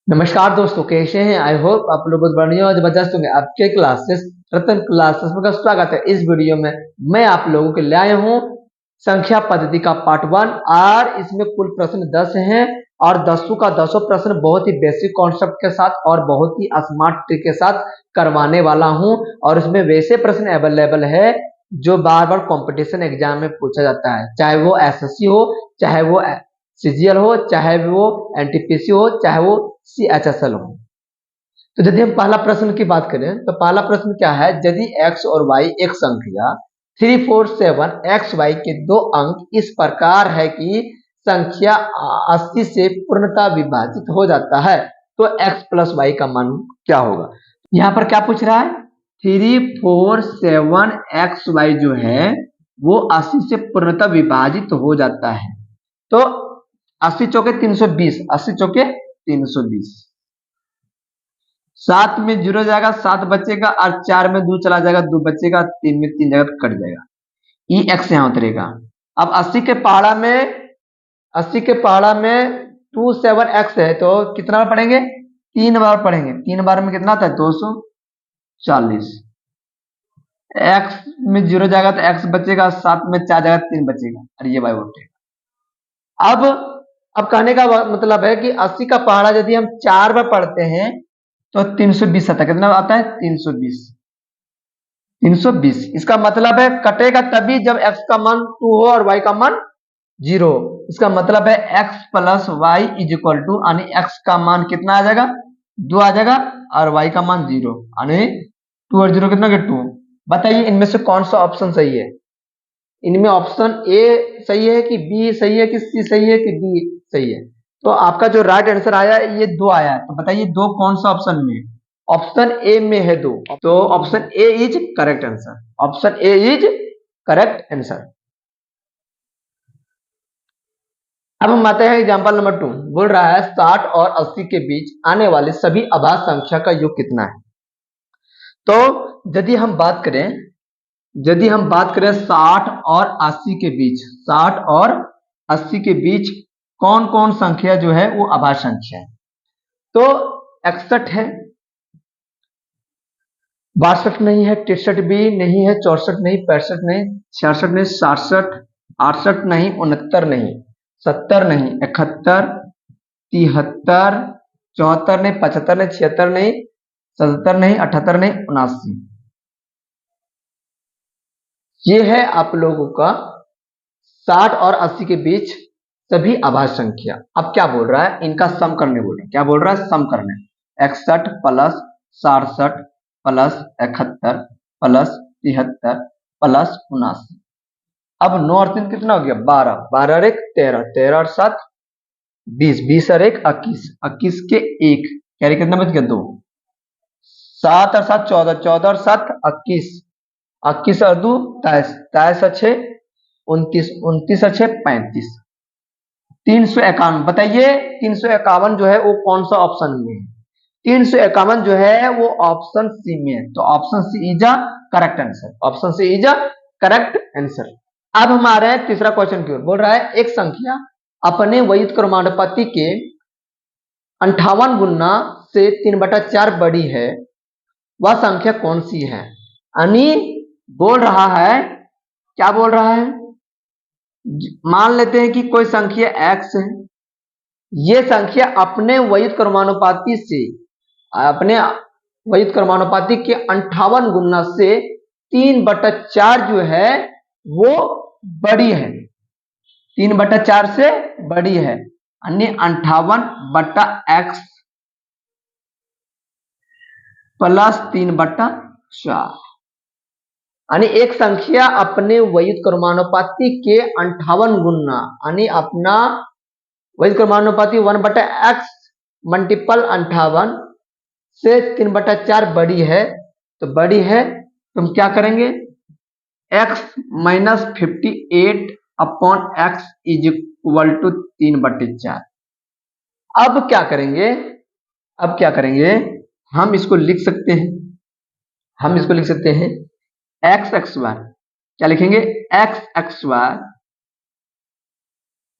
नमस्कार दोस्तों, कैसे हैं? आई होप आप लोग बहुत बढ़िया और जबरदस्त होंगे। आपके क्लासेस रतन क्लासेस में का स्वागत है। इस वीडियो में मैं आप लोगों के लिए आया हूँ संख्या पद्धति का पार्ट 1 और इसमें कुल प्रश्न 10 हैं और 10 का 10 प्रश्न बहुत ही बेसिक कॉन्सेप्ट के साथ और बहुत ही स्मार्ट ट्रिक के साथ करवाने वाला हूँ। और इसमें वैसे प्रश्न अवेलेबल है जो बार बार कंपटीशन एग्जाम में पूछा जाता है, चाहे वो एसएससी हो, चाहे वो सीजीएल हो, चाहे वो एनटीपीसी हो, चाहे वो सीएचएसएल हो। तो यदि हम पहला प्रश्न की बात करें तो पहला प्रश्न क्या है? यदि x और y एक संख्या 347 एक्स वाई के दो अंक इस प्रकार है कि संख्या 80 से पूर्णतः विभाजित हो जाता है तो x प्लस वाई का मान क्या होगा? यहाँ पर क्या पूछ रहा है? 347 एक्स वाई जो है वो 80 से पूर्णतः विभाजित हो जाता है। तो 80 चौके 320, 80 चौके 320, 7 में 0 जाएगा, 7 बचेगा और 4 में 2 चला जाएगा, 2 बचेगा, 3 में 3 जाएगा, कट जाएगा। ई एक्स यहाँ उतरेगा। अब 80 के पहाड़ा में 27x है तो कितना बार पढ़ेंगे? 3 बार पढ़ेंगे। 3 बार में कितना आता है? 240। x में 0 जाएगा तो x बचेगा, 7 में 4 जाएगा, 3 बचेगा और ये y उठेगा। अब कहने का मतलब है कि 80 का पहाड़ा यदि हम 4 बार पढ़ते हैं तो 320 आता है। कितना आता है? 320। 320 इसका मतलब है कटेगा तभी जब x का मान 2 हो और y का मान 0। इसका मतलब है x plus y is equal to, यानी x का मान कितना आ जाएगा? 2 आ जाएगा और y का मान 0, यानी 2 और 0 कितना? 2। बताइए इनमें से कौन सा ऑप्शन सही है? इनमें ऑप्शन ए सही है कि बी सही है कि सी सही है कि डी सही है? तो आपका जो राइट आंसर आया ये 2 आया है। तो बताइए 2 कौन सा ऑप्शन में है? ऑप्शन ए में है 2। तो option A is correct answer. Option A is correct answer. अब हम आते हैं एग्जांपल नंबर 2। बोल रहा है 60 और 80 के बीच आने वाली सभी अभाज्य संख्या का योग कितना है? तो यदि हम बात करें 60 और 80 के बीच, 60 और 80 के बीच कौन कौन संख्या जो है वो अभाज्य संख्या है? तो 61 है, 62 नहीं है, 63 भी नहीं है, 64 नहीं, 65 नहीं, 66 नहीं, 67, 68 नहीं, 69 नहीं, 70 नहीं, 71, 73, 74 नहीं, 75 नहीं, 76 नहीं, 77 नहीं, 78 नहीं, 79। ये है आप लोगों का 60 और 80 के बीच सभी अभाज्य संख्या। अब क्या बोल रहा है? इनका सम करने बोल रहा है। क्या बोल रहा है? सम करने। 61 प्लस 67 प्लस 71 प्लस 73 प्लस 79। अब 9 और 3 कितना हो गया? 12, 12 और 1 13, 13 और 7 20, 20 और 1 21, 21 के 1 कैरी कितना बच गया? 2। 7 और 7 14, 14 और 7 21, 21 और 2 23, 23 और 6 29, 29 और 6 35, 351। बताइए 351 जो है वो कौन सा ऑप्शन में है? 351 जो है वो ऑप्शन सी में है। तो option C is a correct answer. Option C is a correct answer. अब हमारे तीसरा क्वेश्चन की ओर। बोल रहा है एक संख्या अपने वैध क्रमानुपाती के 58 गुना से 3/4 बड़ी है, वह संख्या कौन सी है? यानी बोल रहा है, क्या बोल रहा है? मान लेते हैं कि कोई संख्या x है, ये संख्या अपने वैध क्रमानुपाती से, अपने वैध क्रमानुपाती के 58 गुना से 3/4 जो है वो बड़ी है, 3/4 से बड़ी है, यानी 58/x प्लस 3/4। यानी एक संख्या अपने वैध क्रमानुपाती के 58 गुना, यानी अपना वैध क्रमानुपाती 1/x मल्टीपल 58 से 3/4 बड़ी है। तो बड़ी है तो हम क्या करेंगे? x minus 58 upon x is equal to 3/4। अब क्या करेंगे? अब क्या करेंगे? हम इसको लिख सकते हैं, हम इसको लिख सकते हैं एक्स एक्स वाई। क्या लिखेंगे? X x y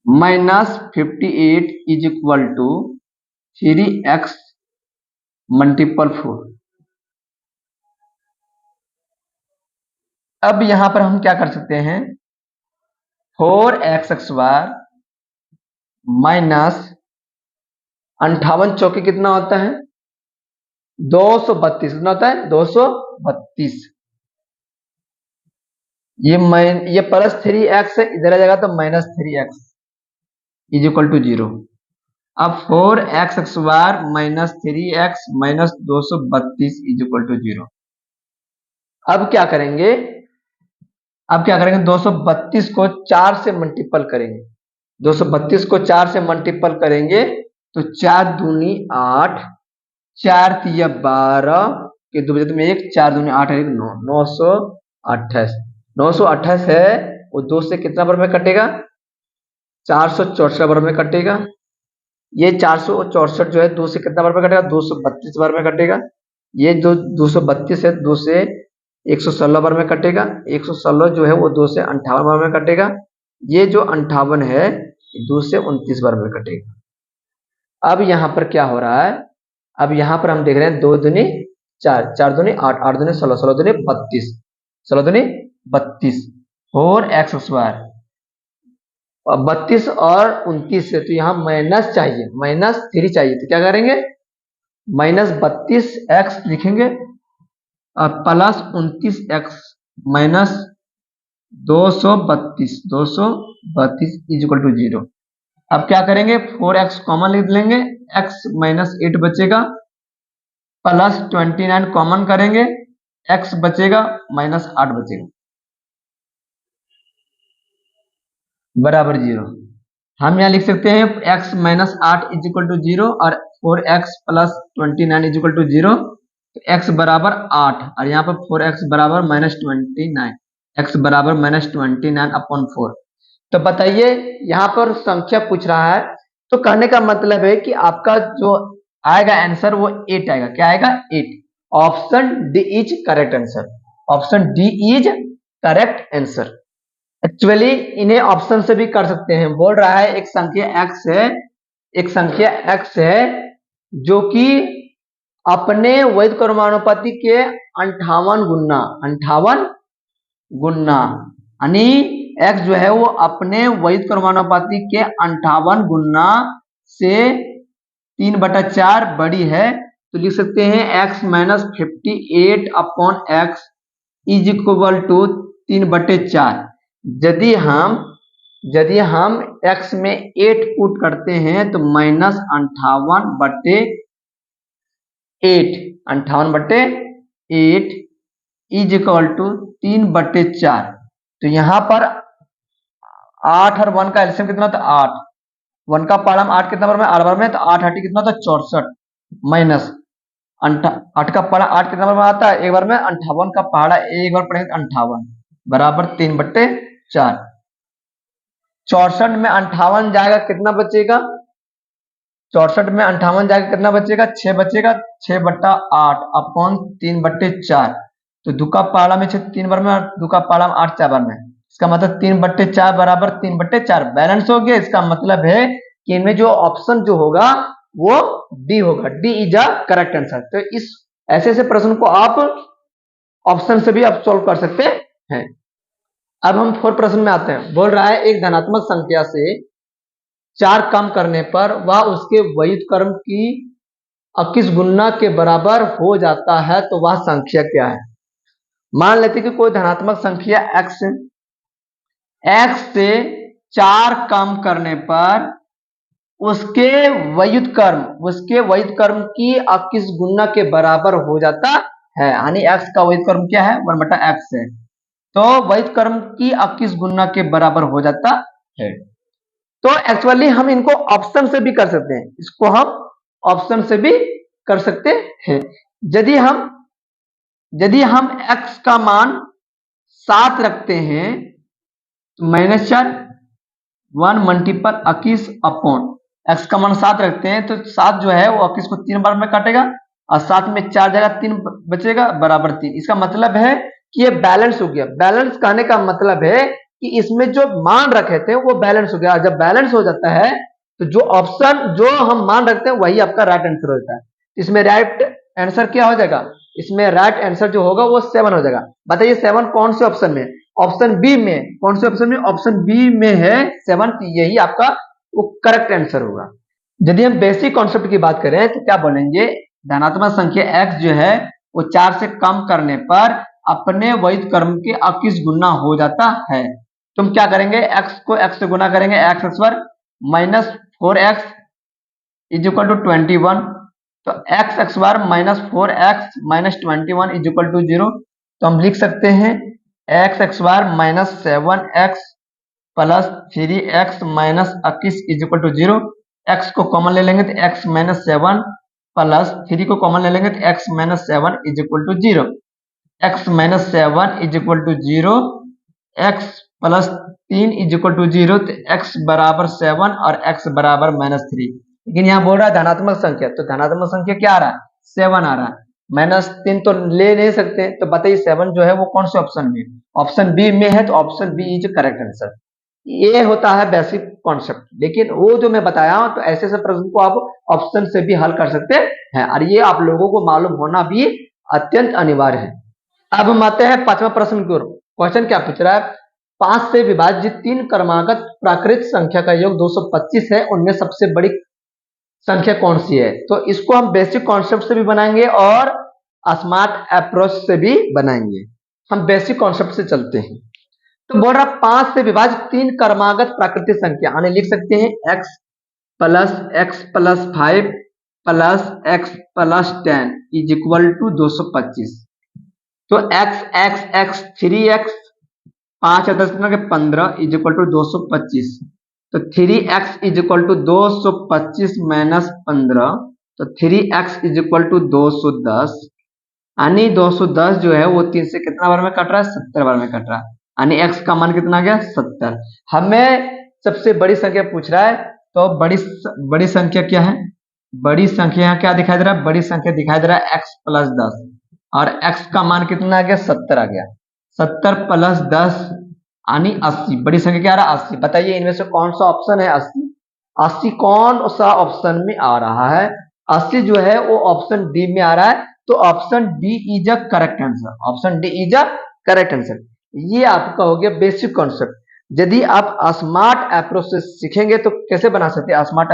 minus 58 is equal to 3x multiple 4। अब यहां पर हम क्या कर सकते हैं, 4x बार माइनस 58 चौके कितना होता है 232, कितना होता है 232। ये प्लस 3x है, इधर आ जाएगा तो minus 3x is equal to 0। अब 4x bar minus 3x minus 232 is equal to 0। अब क्या करेंगे, 232 को 4 से मल्टीपल करेंगे। 232 को 4 से मल्टीपल करेंगे तो 4 दूनी 8, 4 तिया 12 के दो बजे में 1, 4 दूनी 8 है 9, 928। 928 है वो 2 से कितना बार में कटेगा 464 बार में कटेगा। ये 464 जो है 2 से कितना बार में कटेगा 232 बार में कटेगा। ये जो 232 है 2 से 116 बार में कटेगा। 116 जो है वो 2 से 58 बार में कटेगा। ये जो 58 है 2 से 29 बार में कटेगा। अब यहाँ पर क्या हो रहा है, अब यहाँ पर हम देख रहे हैं 2 दूनी 4, 4 दूनी 8, 8 दूनी 16, 16 दूनी 32, 16 दूनी 32। 4x बार 32 और 29 से तो यहाँ माइनस चाहिए, माइनस 3 चाहिए, तो क्या करेंगे माइनस 32x लिखेंगे और plus 29x minus 232 is equal to 0। अब क्या करेंगे 4x कॉमन लिख लेंगे, x माइनस 8 बचेगा, प्लस 29 कॉमन करेंगे, x बचेगा माइनस 8 बचेगा बराबर 0। हम यहाँ लिख सकते हैं x minus 8 is equal to 0 और 4x plus 29 is equal to 0। तो x बराबर 8 और यहाँ पर 4x बराबर माइनस 29, x बराबर माइनस 29 अपॉन 4। तो बताइए यहाँ पर संख्या पूछ रहा है, तो कहने का मतलब है कि आपका जो आएगा आंसर वो 8 आएगा। क्या आएगा 8। Option D is correct answer, option D is correct answer. Actually इन्हें ऑप्शन से भी कर सकते हैं। बोल रहा है एक संख्या x है, एक संख्या x है जो कि अपने वैध क्रमानुपाती के 58 गुना यानी x जो है वो अपने वैध क्रमानुपाती के 58 गुना से 3/4 बड़ी है। तो लिख सकते हैं x minus 58 upon x is equal to 3/4। यदि हम x में 8 पुट करते हैं तो माइनस 58/8 इज इक्वल टू 3/4। तो यहाँ पर 8 और 1 का एलसीएम कितना था 8, 1 का पाड़ा 8 कितना बार में 8 बार में, तो 8 8 कितना था 64 माइनस 8 का पाड़ा 8 कितना बार में आता है एक बार में, 58 का पहाड़ा एक बार पढ़ेंगे 58 बराबर 3/4। 64 में 58 जाएगा कितना बचेगा, 64 में 58 जाएगा कितना बचेगा 6 बचेगा, 6/8 अपॉन 3/4। तो दुका पाड़ा में 6 3 बार में और दुका पाड़ा में 8 4 बार में, इसका मतलब 3/4 बराबर 3/4 बैलेंस हो गया। इसका मतलब है कि इनमें जो ऑप्शन जो होगा वो डी होगा, D is a correct answer. तो इस ऐसे प्रश्न को आप ऑप्शन से भी आप सोल्व कर सकते हैं। अब हम 4 प्रश्न में आते हैं। बोल रहा है एक धनात्मक संख्या से 4 कम करने पर वह उसके व्युत्क्रम की 21 गुना के बराबर हो जाता है, तो वह संख्या क्या है। मान लेते कि कोई धनात्मक संख्या x से 4 कम करने पर उसके व्युत्क्रम की 21 गुना के बराबर हो जाता है, यानी x का व्युत्क्रम क्या है 1/x है, तो व्युत्क्रम की 21 गुना के बराबर हो जाता है। तो एक्चुअली हम इनको ऑप्शन से भी कर सकते हैं, इसको हम ऑप्शन से भी कर सकते हैं। यदि हम x का मान 7 रखते हैं तो -4 1 मल्टीपल 21 अपॉन x का मान 7 रखते हैं तो 7 जो है वो 21 को 3 बार में काटेगा और 7 में 4 जगह 3 बचेगा बराबर 3। इसका मतलब है कि ये बैलेंस हो गया। बैलेंस कहने का मतलब है कि इसमें जो मान रखे थे वो बैलेंस हो गया। जब बैलेंस हो जाता है तो जो ऑप्शन जो हम मान रखते हैं वही आपका राइट आंसर होता है। इसमें राइट आंसर क्या हो जाएगा, इसमें राइट आंसर जो होगा वो 7 हो जाएगा। बताइए 7 कौन से ऑप्शन में, ऑप्शन बी में, कौन से ऑप्शन में, ऑप्शन बी में है 7, यही आपका वो करेक्ट आंसर होगा। यदि हम बेसिक कॉन्सेप्ट की बात करें तो क्या बोलेंगे, धनात्मक संख्या x जो है वो 4 से कम करने पर अपने वैध क्रम के अकिश गुना हो जाता है। तुम क्या करेंगे, x को x से गुना करेंगे, x square minus 4x is equal to 21, तो x square minus 4x minus 21 is equal to 0। तो हम लिख सकते हैं x square minus 7x plus 3x minus 21 is equal to 0। x को कॉमन ले लेंगे तो x माइनस 7 प्लस 3 को कॉमन ले लेंगे तो x minus 7 is equal to 0। x minus 7 is equal to 0, x plus 3 is equal to 0, तो x बराबर 7 और x बराबर माइनस 3। लेकिन यहाँ बोल रहा है धनात्मक संख्या, तो धनात्मक संख्या क्या आ रहा है, 7 आ रहा है, माइनस 3 तो ले नहीं सकते। तो बताइए 7 जो है वो कौन से ऑप्शन में, ऑप्शन बी में है, तो option B is correct answer. ये होता है बेसिक कॉन्सेप्ट, लेकिन वो जो मैं बताया हूं तो ऐसे ऐसे प्रश्न को आप ऑप्शन से भी हल कर सकते हैं, और ये आप लोगों को मालूम होना भी अत्यंत अनिवार्य है। अब हम आते हैं 5वां प्रश्न की ओर। क्वेश्चन क्या पूछ रहा है, 5 से विभाजित 3 क्रमागत प्राकृत संख्या का योग 225 है, उनमें सबसे बड़ी संख्या कौन सी है। तो इसको हम बेसिक कॉन्सेप्ट से भी बनाएंगे और स्मार्ट अप्रोच से भी बनाएंगे। हम बेसिक कॉन्सेप्ट से चलते हैं। तो बोल रहा 5 से विभाजित 3 क्रमागत प्राकृतिक संख्या, यानी लिख सकते हैं x plus 5 plus x plus 10 is equal to 225। तो x 3x 5 10 के 15 इज इक्वल टू 225। तो 3x is equal to 225 minus 15, तो 3x इज इक्वल टू 210, यानी 210 जो है वो 3 से कितना बार में कट रहा है, 70 बार में कट रहा है, यानी x का मान कितना आ गया, 70। हमें सबसे बड़ी संख्या पूछ रहा है, तो बड़ी संख्या क्या है, बड़ी संख्या क्या दिखाई दे रहा है, बड़ी संख्या दिखाई दे रहा है x प्लस 10, और x का मान कितना आ गया, 70 आ गया। 70 प्लस 10 यानी 80, बड़ी संख्या क्या आ रहा है, 80। बताइए इनमें से कौन सा ऑप्शन है 80, 80 कौन सा ऑप्शन में आ रहा है, 80 जो है वो ऑप्शन डी में आ रहा है। तो option D is a correct answer, option D is a correct answer. ये आपका हो गया बेसिक कॉन्सेप्ट। यदि आप स्मार्ट अप्रोच से सीखेंगे तो कैसे बना सकते हैं, स्मार्ट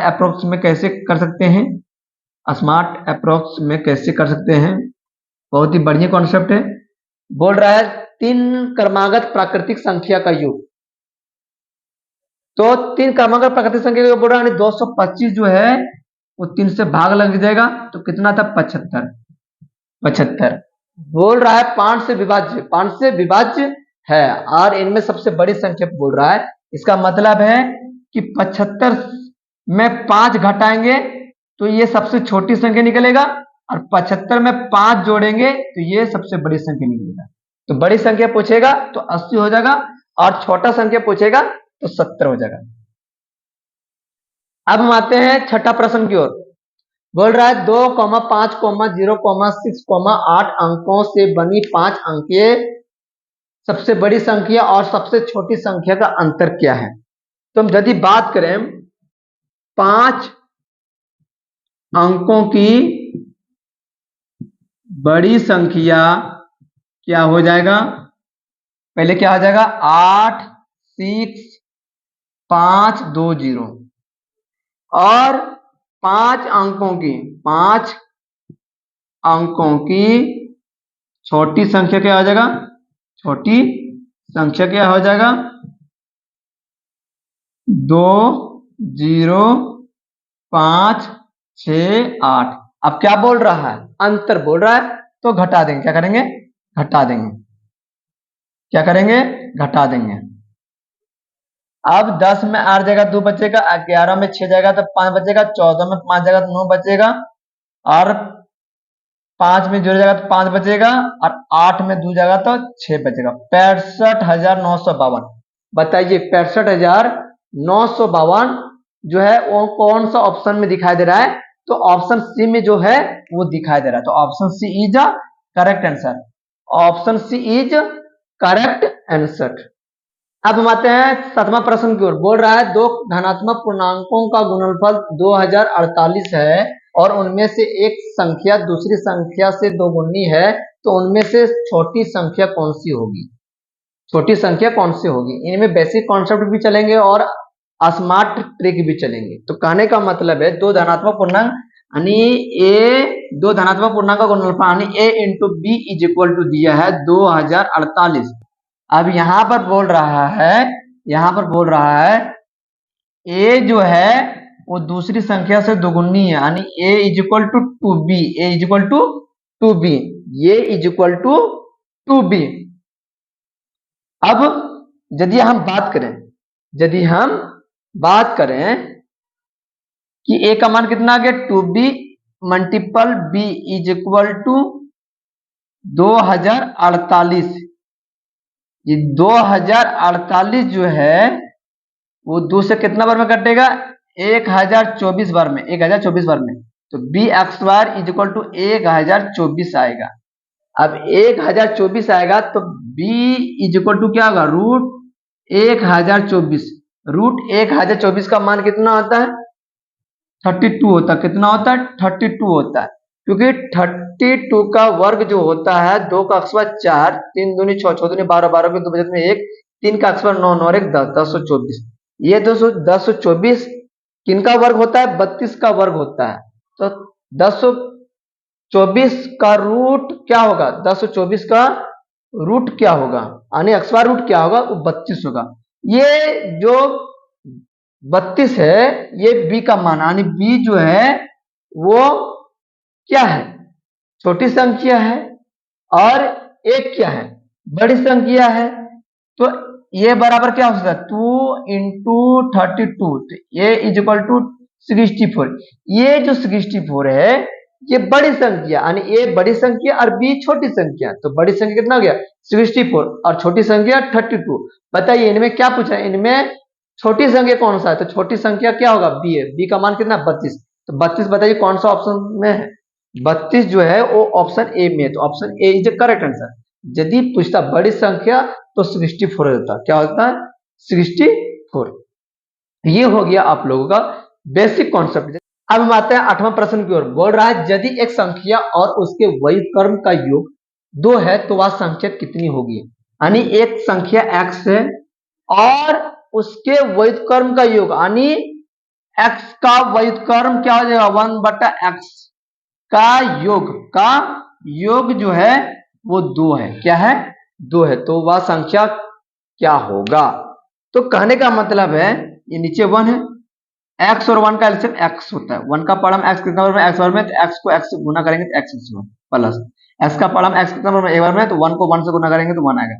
अप्रोच में कैसे कर सकते हैं, स्मार्ट अप्रोच में कैसे कर सकते हैं, बहुत ही बढ़िया कॉन्सेप्ट है। बोल रहा है 3 क्रमागत प्राकृतिक संख्या का योग, तो 3 क्रमागत प्राकृतिक संख्या का योग बोल रहा है 225 जो है वो 3 से भाग लग जाएगा, तो कितना था 75। बोल रहा है 5 से विभाज्य है, और इनमें सबसे बड़ी संख्या बोल रहा है। इसका मतलब है कि 75 में 5 घटाएंगे तो ये सबसे छोटी संख्या निकलेगा, और 75 में 5 जोड़ेंगे तो ये सबसे बड़ी संख्या निकलेगा। तो बड़ी संख्या पूछेगा तो 80 हो जाएगा, और छोटा संख्या पूछेगा तो 70 हो जाएगा। अब हम आते हैं छठा प्रश्न की ओर। बोल रहा है 2, 5, 0, 6, 8 अंकों से बनी 5 अंकीय सबसे बड़ी संख्या और सबसे छोटी संख्या का अंतर क्या है। तो हम यदि बात करें 5 अंकों की बड़ी संख्या क्या हो जाएगा, पहले क्या हो जाएगा 8, 6, 5, 2, 0, और 5 अंकों की छोटी संख्या क्या हो जाएगा, छोटी संख्या क्या हो जाएगा 2, 0, 5, 6, 8। अब क्या बोल रहा है, अंतर बोल रहा है, तो घटा देंगे, क्या करेंगे, घटा देंगे, क्या करेंगे, घटा देंगे। अब 10 में 8 जाएगा 2 बचेगा, 11 में 6 जाएगा तो 5 बचेगा, 14 में 5 जाएगा तो 9 बचेगा, और 5 में जोड़ जाएगा तो 5 बचेगा, और 8 में 2 जाएगा तो 6 बचेगा। 65,952। बताइए 65,952 जो है वो कौन सा ऑप्शन में दिखाई दे रहा है, तो ऑप्शन सी में जो है वो दिखाई दे रहा है। तो option C is a correct answer, option C is correct answer. अब हम आते हैं 7वां प्रश्न की ओर। बोल रहा है दो धनात्मक पूर्णांकों का गुणनफल 2048 है और उनमें से एक संख्या दूसरी संख्या से दोगुनी है, तो उनमें से छोटी संख्या कौन सी होगी? छोटी संख्या कौन सी होगी? इनमें बेसिक कॉन्सेप्ट भी चलेंगे और स्मार्ट ट्रिक भी चलेंगे। तो कहने का मतलब है दो धनात्मक पूर्णांक यानी दो धनात्मक पूर्णांक का गुणनफल यानी a into b is equal to दिया है 2048। अब यहां पर बोल रहा है, यहां पर बोल रहा है a जो है वो दूसरी संख्या से दोगुनी है यानी a is equal to 2b, a is equal to 2b, ये इज इक्वल टू 2b। अब यदि हम बात करें, यदि हम बात करें कि a का मान कितना आ गया 2b multiple b is equal to 2048। ये 2048 जो है वो 2 से कितना बार में कटेगा? 1024 बार में, 1024 बार में। तो बी एक्स वार इज इक्वल टू 1024 आएगा। अब 1024 आएगा तो b इज इक्वल टू क्या होगा? रूट 1024। रूट 1024 का मान कितना होता है? 32 होता है। कितना होता है? 32 होता है, क्योंकि 32 का वर्ग जो होता है 2 का अक्षर 4, 3 दूनी 6, 6 दूनी 12, 12 के 2 बचत में 1, 3 का अक्षर 9, 9 और 1 10, 1024। ये 1024 किनका वर्ग होता है? 32 का वर्ग होता है। तो 1024 का रूट क्या होगा? 1024 का रूट क्या होगा यानी अक्षर रूट क्या होगा? वो 32 होगा। ये जो 32 है ये b का मान यानी b जो है वो क्या है? छोटी संख्या है और एक क्या है? बड़ी संख्या है। तो ये बराबर क्या हो सकता है? 2 इंटू 32, तो ये इज इक्वल टू 64। ये जो 64 है ये बड़ी संख्या यानी ए बड़ी संख्या और बी छोटी संख्या। तो बड़ी संख्या कितना हो गया? 64 और छोटी संख्या 32। बताइए इनमें क्या पूछा है? इनमें छोटी संख्या कौन सा है? तो छोटी संख्या क्या होगा? बी है। बी का मान कितना? 32। तो 32 बताइए कौन सा ऑप्शन में है? 32 जो है वो ऑप्शन ए में है। तो option A is the correct answer. यदि पूछता बड़ी संख्या तो 64 होता। क्या होता है? 64। ये हो गया आप लोगों का बेसिक कॉन्सेप्ट। अब हम आते हैं 8वां प्रश्न की ओर। बोल रहा है यदि एक संख्या और उसके व्युत्क्रम का योग 2 है तो वह संख्या कितनी होगी? यानी एक संख्या x है और उसके व्युत्क्रम का योग यानी x का व्युत्क्रम क्या हो जाएगा? 1/x का योग जो है वो 2 है। क्या है? 2 है। तो वह संख्या क्या होगा? तो कहने का मतलब है ये नीचे 1 है, x और 1 का एलसीएम x होता है। 1 का पढ़म x कितना बार में? x बार में। तो x को x से गुना करेंगे तो x प्लस x का पढ़म x कितना बार में? एक बार में। तो 1 को 1 से गुना करेंगे तो 1 आएगा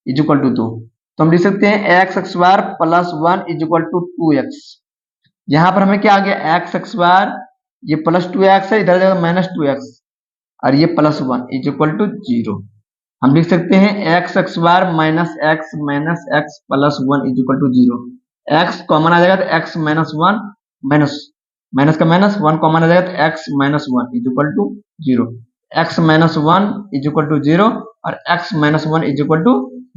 इज इक्वल टू 2। तो हम लिख सकते हैं x bar plus 1 is equal to 2x। यहां पर हमें क्या आ गया? x बार ये प्लस 2x है, इधर जाएगा माइनस 2x और ये प्लस 1 इज इक्वल टू 0। हम लिख सकते हैं x bar minus x plus 1 is equal to 0। x common आ जाएगा तो x माइनस 1 माइनस का माइनस 1 कॉमन आ जाएगा तो x minus 1 is equal to 0। x minus 1 is equal to 0 और x minus 1 is equal to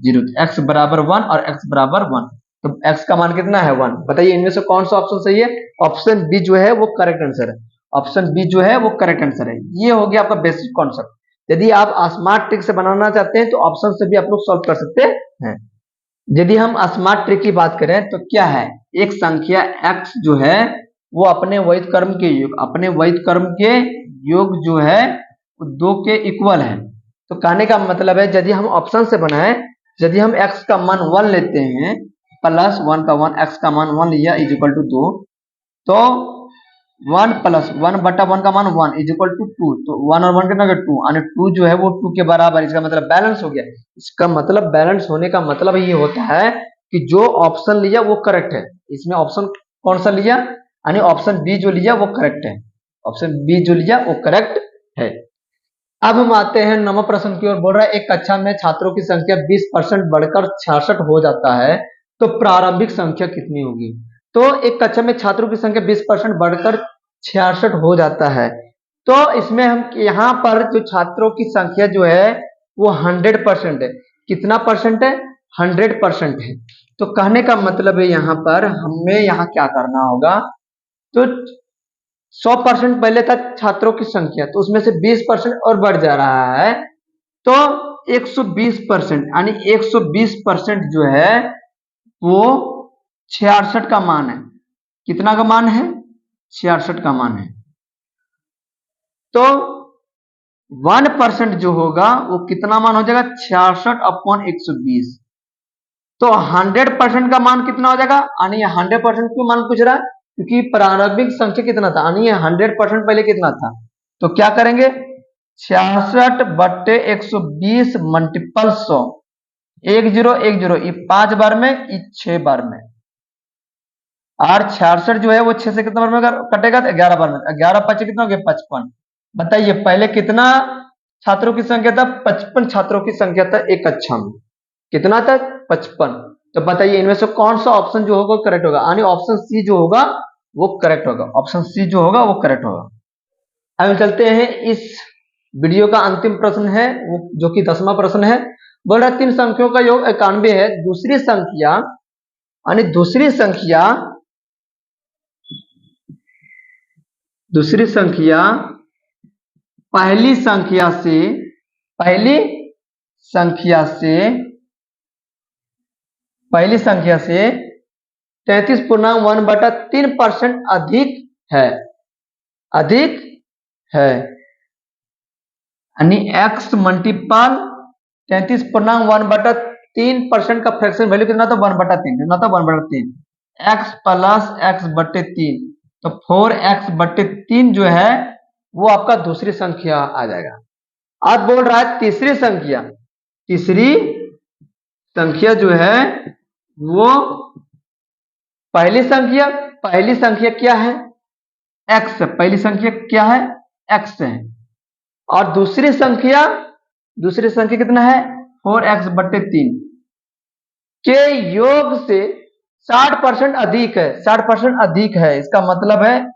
0। x बराबर 1 और x बराबर 1। तो x का मान कितना है? 1। बताइए इनमें से कौन सा ऑप्शन सही है? ऑप्शन बी जो है वो करेक्ट आंसर है। ऑप्शन बी जो है वो करेक्ट आंसर है। ये हो गया आपका बेसिक कॉन्सेप्ट। यदि आप स्मार्ट ट्रिक से बनाना चाहते हैं तो ऑप्शन से भी आप लोग सॉल्व कर सकते हैं। यदि हम स्मार्ट ट्रिक की बात करें तो क्या है? एक संख्या x जो है वो अपने व्युत्क्रम के योग जो है वो 2 के इक्वल है। तो कहने का मतलब है यदि हम ऑप्शन से बनाए, यदि हम x का मान 1 लेते हैं प्लस 1 का 1 x का मान 1 लिया इज इक्वल टू 2, तो 1 प्लस 1/1 का मान 1 इज इक्वल टू 2। तो 1 और 1 कितना हो गया? 2 यानी 2 जो है वो 2 के बराबर। इसका मतलब बैलेंस हो गया। इसका मतलब बैलेंस होने का मतलब ये होता है कि जो ऑप्शन लिया वो करेक्ट है। इसमें ऑप्शन कौन सा लिया? यानी ऑप्शन बी जो लिया वो करेक्ट है। ऑप्शन बी जो लिया वो करेक्ट है। अब हम आते हैं 9वें प्रश्न की ओर। बोल रहा है एक कक्षा में छात्रों की संख्या 20% बढ़कर 66 हो जाता है तो प्रारंभिक संख्या कितनी होगी? तो एक कक्षा में छात्रों की संख्या 20% बढ़कर 66 हो जाता है तो इसमें हम यहाँ पर जो छात्रों की संख्या जो है वो 100% है। कितना परसेंट है? 100% है। तो कहने का मतलब है यहाँ पर हमें यहाँ क्या करना होगा, तो 100% पहले था छात्रों की संख्या, तो उसमें से 20% और बढ़ जा रहा है, तो 120%, यानी 120% जो है वो 66 का मान है। कितना का मान है? 66 का मान है। तो 1% जो होगा वो कितना मान हो जाएगा? 66/120। तो 100% का मान कितना हो जाएगा? यानी 100% क्यों मान पूछ रहा है? क्योंकि प्रारंभिक संख्या कितना था, यानी 100% पहले कितना था। तो क्या करेंगे? 66/120 मल्टीपल 100, 1010, ये 5 बार में, ये 6 बार में, और 66 जो है वो 6 से कितना बार में कटेगा? तो 11 बार में। 11 5 कितना हो गया? 55। बताइए पहले कितना छात्रों की संख्या था? 55 छात्रों की संख्या था एक कक्षा में। कितना था? 55। तो बताइए इनमें से कौन सा ऑप्शन जो होगा करेक्ट होगा? यानी ऑप्शन सी जो होगा वो करेक्ट होगा। ऑप्शन सी जो होगा वो करेक्ट होगा। अब चलते हैं, इस वीडियो का अंतिम प्रश्न है वो, जो कि 10वां प्रश्न है। बोल रहा 3 संख्याओं का योग 91 है। दूसरी संख्या, यानी दूसरी संख्या पहली संख्या से 33.1/3% अधिक है, यानी x मल्टीपल 33.1/3% का फ्रैक्शन वैल्यू कितना था? 1/3। कितना था? 1/3। x प्लस x/3, तो 4x/3 जो है वो आपका दूसरी संख्या आ जाएगा। अब बोल रहा है तीसरी संख्या जो है वो पहली संख्या क्या है? x। पहली संख्या क्या है? x है। और दूसरी संख्या कितना है? 4x/3 के योग से 60% अधिक है। 60% अधिक है, इसका मतलब है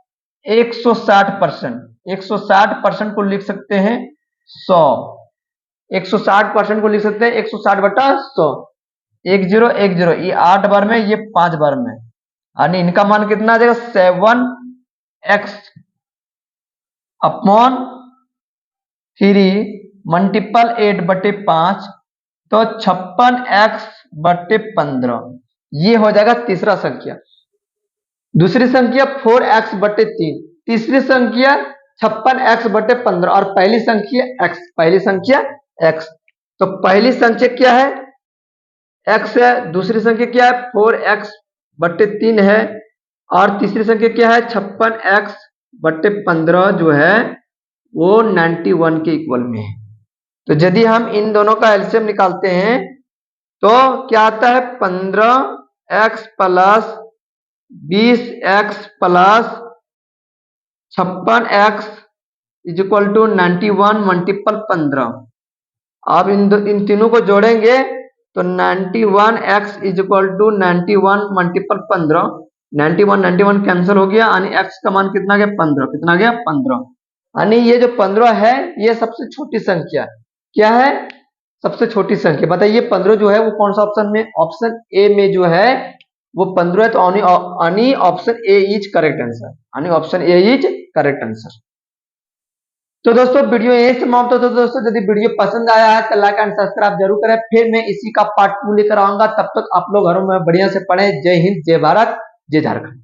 160%। 160% को लिख सकते हैं 100। 160% को लिख सकते हैं 160/100। 1010, ये 8 बार में, ये 5 बार में, यानी इनका मान कितना आ जाएगा? 7x/3 मल्टीपल 8/5, तो 56x/15। ये हो जाएगा तीसरा संख्या। दूसरी संख्या 4x/3, तीसरी संख्या 56x/15, और पहली संख्या x। तो पहली संख्या क्या है? x है। दूसरी संख्या क्या है? 4x/3 है। और तीसरी संख्या क्या है? 56x/15 जो है वो 91 के इक्वल में है। तो यदि हम इन दोनों का एलसीएम निकालते हैं तो क्या आता है? 15x plus 20x plus 56x is equal to 91 multiple 15। अब इन तीनों को जोड़ेंगे तो 91x is equal to 91 multiple 15। 91 cancel हो गया, यानी x का मान कितना गया? 15। कितना गया? 15। यानी ये जो 15 है ये सबसे छोटी संख्या क्या है? सबसे छोटी संख्या। बताइए 15 जो है वो कौन सा ऑप्शन में? ऑप्शन ए में जो है वो 15 है। तो यानी option A is correct answer. यानी option A is correct answer. तो दोस्तों वीडियो यही समाप्त होता है। दोस्तों यदि वीडियो पसंद आया है तो लाइक एंड सब्सक्राइब जरूर करें। फिर मैं इसी का पार्ट 2 लेकर आऊंगा। तब तक आप लोग घरों में बढ़िया से पढ़ें। जय हिंद, जय भारत, जय झारखंड।